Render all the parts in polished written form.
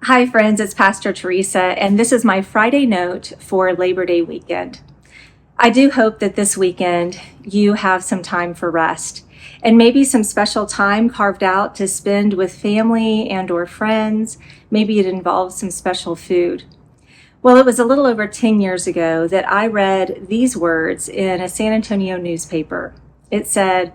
Hi, friends, it's Pastor Teresa, and this is my Friday note for Labor Day weekend. I do hope that this weekend you have some time for rest and maybe some special time carved out to spend with family and or friends. Maybe it involves some special food. Well, it was a little over 10 years ago that I read these words in a San Antonio newspaper. It said,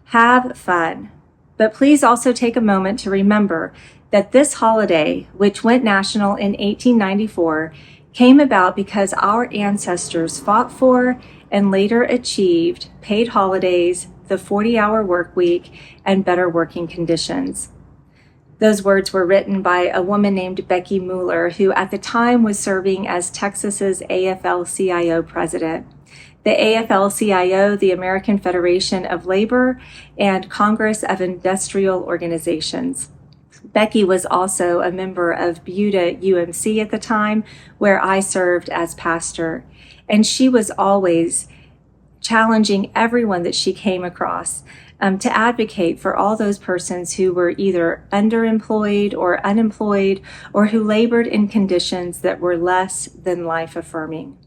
"Have fun, but please also take a moment to remember that this holiday, which went national in 1894, came about because our ancestors fought for and later achieved paid holidays, the 40-hour work week, and better working conditions." Those words were written by a woman named Becky Mueller, who at the time was serving as Texas's AFL-CIO president. The AFL-CIO, the American Federation of Labor, and Congress of Industrial Organizations. Becky was also a member of Buda UMC at the time, where I served as pastor. And she was always challenging everyone that she came across to advocate for all those persons who were either underemployed or unemployed or who labored in conditions that were less than life-affirming.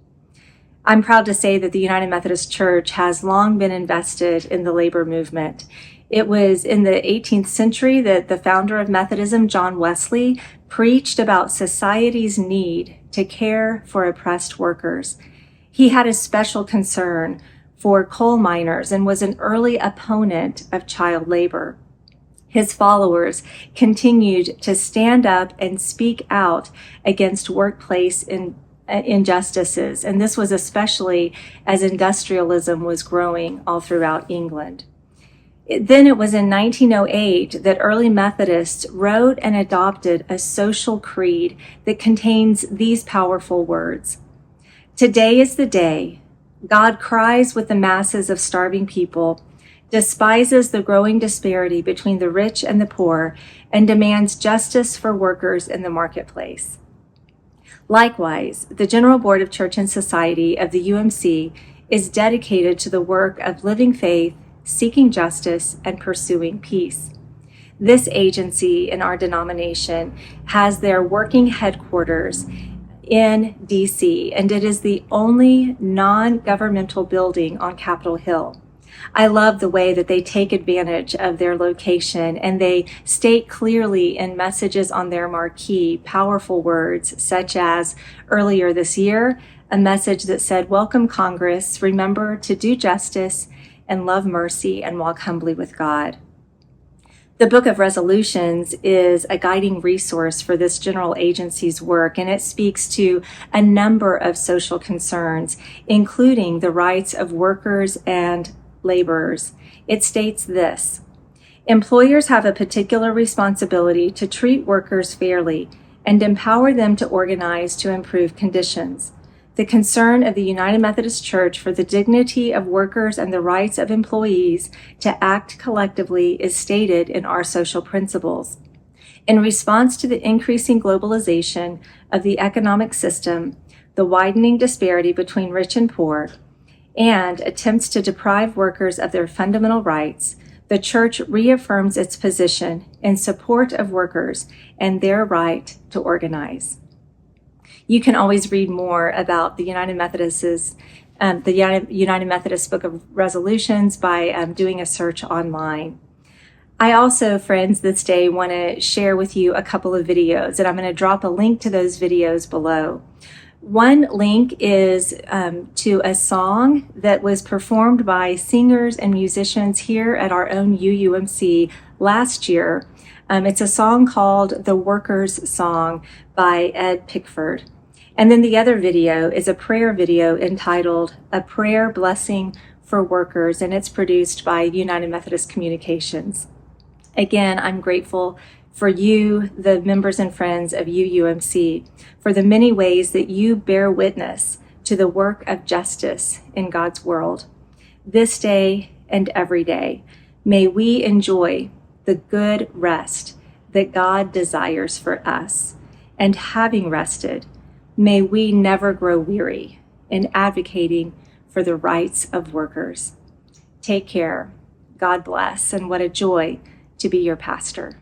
I'm proud to say that the United Methodist Church has long been invested in the labor movement. It was in the 18th century that the founder of Methodism, John Wesley, preached about society's need to care for oppressed workers. He had a special concern for coal miners and was an early opponent of child labor. His followers continued to stand up and speak out against workplace injustices, and this was especially as industrialism was growing all throughout England. Then it was in 1908 that early Methodists wrote and adopted a social creed that contains these powerful words. "Today is the day. God cries with the masses of starving people, despises the growing disparity between the rich and the poor, and demands justice for workers in the marketplace." Likewise, the General Board of Church and Society of the UMC is dedicated to the work of living faith, seeking justice, and pursuing peace. This agency in our denomination has their working headquarters in DC, and it is the only non-governmental building on Capitol Hill. I love the way that they take advantage of their location, and they state clearly in messages on their marquee powerful words such as, earlier this year, a message that said, "Welcome Congress, remember to do justice and love mercy and walk humbly with God." The Book of Resolutions is a guiding resource for this general agency's work, and it speaks to a number of social concerns, including the rights of workers and laborers. It states this: "Employers have a particular responsibility to treat workers fairly and empower them to organize to improve conditions. The concern of the United Methodist Church for the dignity of workers and the rights of employees to act collectively is stated in our social principles. In response to the increasing globalization of the economic system, the widening disparity between rich and poor, and attempts to deprive workers of their fundamental rights, the Church reaffirms its position in support of workers and their right to organize." You can always read more about the United Methodist Book of Resolutions by doing a search online. I also, friends, this day want to share with you a couple of videos, and I'm going to drop a link to those videos below. One link is to a song that was performed by singers and musicians here at our own UUMC last year. It's a song called "The Worker's Song" by Ed Pickford. And then the other video is a prayer video entitled "A Prayer Blessing for Workers," and it's produced by United Methodist Communications. Again, I'm grateful for you, the members and friends of UUMC, for the many ways that you bear witness to the work of justice in God's world. This day and every day, may we enjoy the good rest that God desires for us. And having rested, may we never grow weary in advocating for the rights of workers. Take care. God bless, and what a joy to be your pastor.